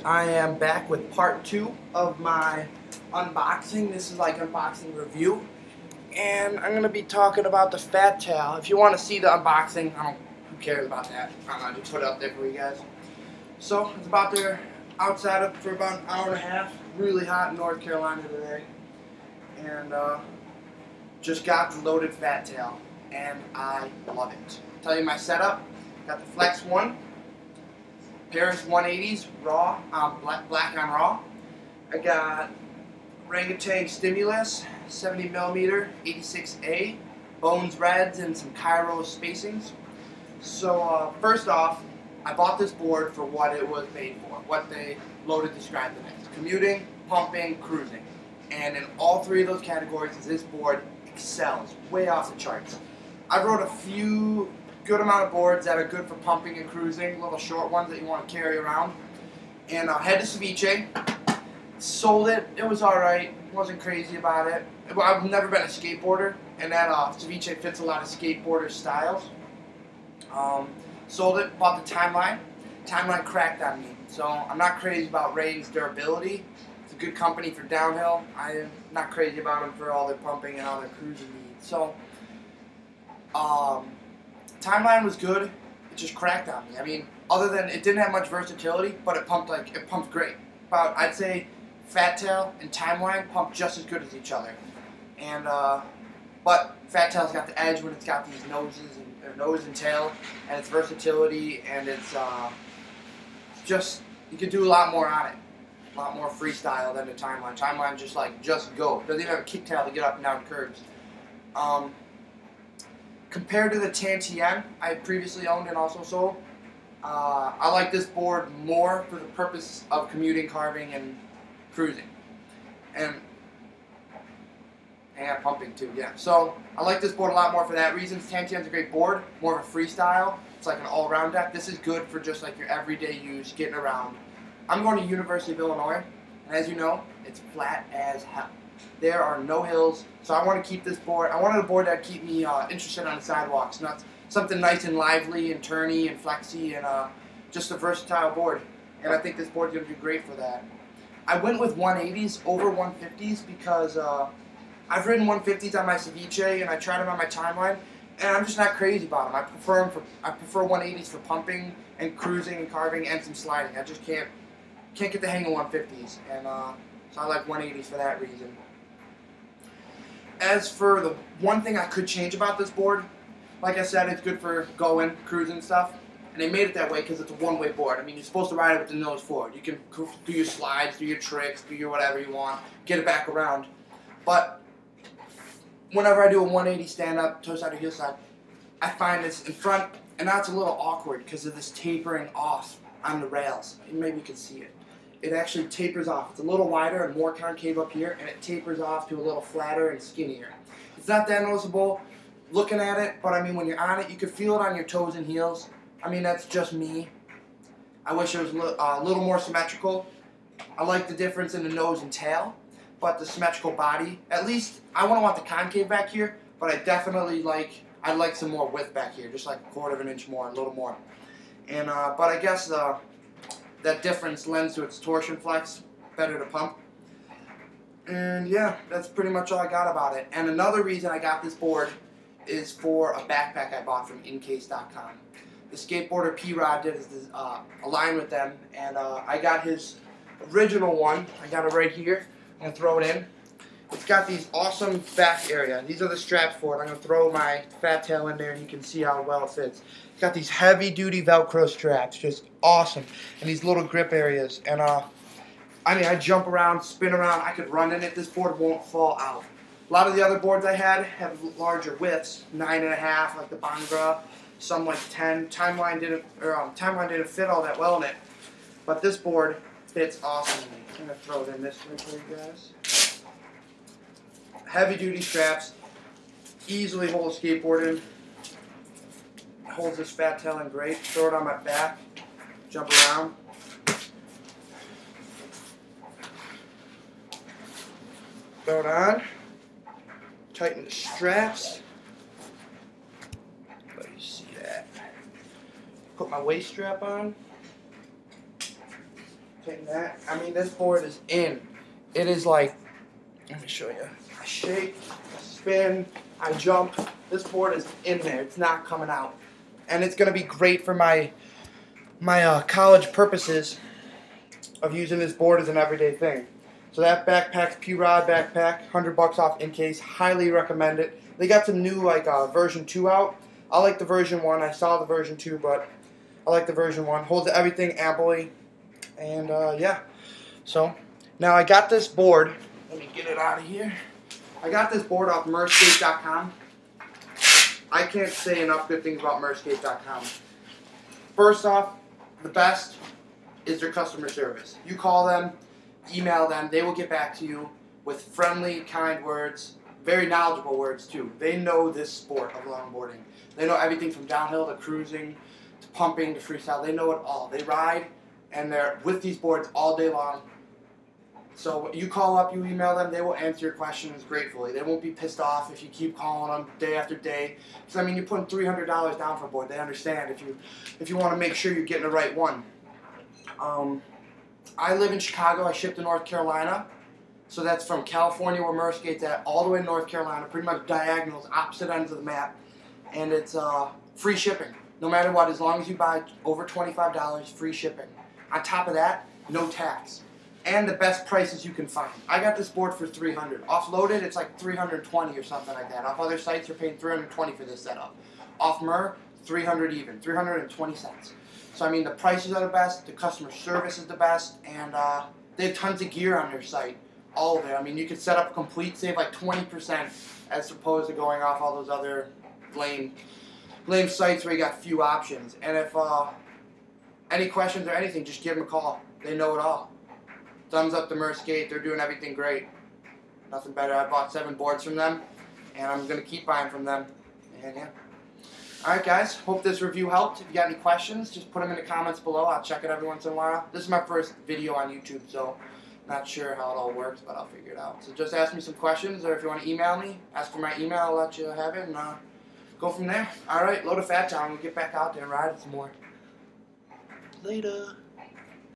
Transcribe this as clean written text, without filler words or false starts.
I am back with part 2 of my unboxing. This is like unboxing review, and I'm going to be talking about the Fat Tail. If you want to see the unboxing, who cares about that? I'm going to just put it up there for you guys. So, it's about there outside of for about an hour and a half. Really hot in North Carolina today. And just got the loaded Fat Tail, and I love it. I'll tell you my setup. Got the Flex 1. Paris 180s raw, black on raw. I got Orangutan Stimulus 70mm 86A, Bones Reds, and some Kairos spacings. So first off, I bought this board for what it was made for, what they loaded described in it: commuting, pumping, cruising. And in all three of those categories, this board excels, way off the charts. I wrote a few good amount of boards that are good for pumping and cruising, little short ones that you want to carry around. And I head to Ceviche, sold it. It was alright, wasn't crazy about it. I've never been a skateboarder, and that Ceviche fits a lot of skateboarder styles. Sold it, bought the Timeline. Timeline cracked on me, so I'm not crazy about Ray's durability. It's a good company for downhill. I'm not crazy about them for all their pumping and all their cruising needs. So, Timeline was good. It just cracked on me. I mean, other than it didn't have much versatility, but it pumped great. About, I'd say Fat Tail and Timeline pump just as good as each other. And but Fat Tail's got the edge when it's got these noses and nose and tail, and its versatility, and it's just, you could do a lot more on it. A lot more freestyle than the Timeline. Timeline just go. Doesn't even have a kick tail to get up and down curves. Compared to the Tantien I had previously owned and also sold, I like this board more for the purpose of commuting, carving, and cruising. And pumping too, yeah. So I like this board a lot more for that reason. Tantien's a great board, more of a freestyle. It's like an all-around deck. This is good for just like your everyday use, getting around. I'm going to University of Illinois, and as you know, it's flat as hell. There are no hills, so I want to keep this board. I wanted a board that would keep me interested on the sidewalks, not something nice and lively and turny and flexy, and just a versatile board. And I think this board is going to be great for that. I went with 180s over 150s because I've ridden 150s on my Ceviche, and I tried them on my Timeline, and I'm just not crazy about them. I prefer 180s for pumping and cruising and carving and some sliding. I just can't get the hang of 150s, and so I like 180s for that reason. As for the one thing I could change about this board, like I said, it's good for going, cruising stuff, and they made it that way because it's a one-way board. I mean, you're supposed to ride it with the nose forward. You can do your slides, do your tricks, do your whatever you want, get it back around. But whenever I do a 180 stand-up, toe side or heel side, I find this in front, and now it's a little awkward because of this tapering off on the rails. Maybe you can see it. It actually tapers off. It's a little wider and more concave up here, and it tapers off to a little flatter and skinnier. It's not that noticeable looking at it, but I mean, when you're on it, you can feel it on your toes and heels. I mean, that's just me. I wish it was a little more symmetrical. I like the difference in the nose and tail, but the symmetrical body, at least I wouldn't want the concave back here, but I definitely I'd like some more width back here, just like a quarter of an inch more, a little more. And but I guess that difference lends to its torsion flex, better to pump. And yeah, that's pretty much all I got about it. And another reason I got this board is for a backpack I bought from Incase.com. The skateboarder P-Rod did align with them, and I got his original one. I got it right here. I'm going to throw it in. It's got these awesome back area. These are the straps for it. I'm going to throw my Fat Tail in there, and you can see how well it fits. It's got these heavy-duty Velcro straps, just awesome, and these little grip areas. And I mean, I jump around, spin around. I could run in it. This board won't fall out. A lot of the other boards I had have larger widths, 9.5, like the Bangra. Some like 10. Timeline didn't fit all that well in it, but this board fits awesomely. I'm gonna throw it in this way for you guys. Heavy-duty straps, easily hold a skateboard in. Holds this Fat Tail in great. Throw it on my back, jump around. Throw it on. Tighten the straps. Let you see that. Put my waist strap on. Taking that. I mean, this board is in. It is like, let me show you. I shake, I spin, I jump. This board is in there. It's not coming out. And it's going to be great for my college purposes of using this board as an everyday thing. So that backpack's P-Rod backpack, $100 off in case. Highly recommend it. They got some new version 2 out. I like the version 1. I saw the version 2, but I like the version 1. Holds everything amply. And yeah. So now I got this board. Let me get it out of here. I got this board off Merskate.com. I can't say enough good things about Merskate.com. First off, the best is their customer service. You call them, email them, they will get back to you with friendly, kind words, very knowledgeable words too. They know this sport of longboarding. They know everything from downhill to cruising to pumping to freestyle. They know it all. They ride and they're with these boards all day long. So you call up, you email them, they will answer your questions gratefully. They won't be pissed off if you keep calling them day after day. Because I mean, you're putting $300 down for a board. They understand if you want to make sure you're getting the right one. I live in Chicago. I ship to North Carolina. So that's from California, where Merskate's at, all the way to North Carolina, pretty much diagonals, opposite ends of the map. And it's free shipping. No matter what, as long as you buy over $25, free shipping. On top of that, no tax. And the best prices you can find. I got this board for $300. Offloaded, it's like $320 or something like that. Off other sites, you're paying $320 for this setup. Off Mer, $300 even, 320 cents. So I mean, the prices are the best, the customer service is the best, and they have tons of gear on their site. All of it. I mean, you could set up complete, save like 20% as opposed to going off all those other lame sites where you got few options. And if any questions or anything, just give them a call. They know it all. Thumbs up to Merskate. They're doing everything great. Nothing better. I bought 7 boards from them, and I'm going to keep buying from them. And yeah. Alright guys, hope this review helped. If you got any questions, just put them in the comments below. I'll check it every once in a while. This is my first video on YouTube, so not sure how it all works, but I'll figure it out. So just ask me some questions, or if you want to email me, ask for my email, I'll let you have it, and go from there. Alright, load of fat time. We'll get back out there and ride it some more. Later.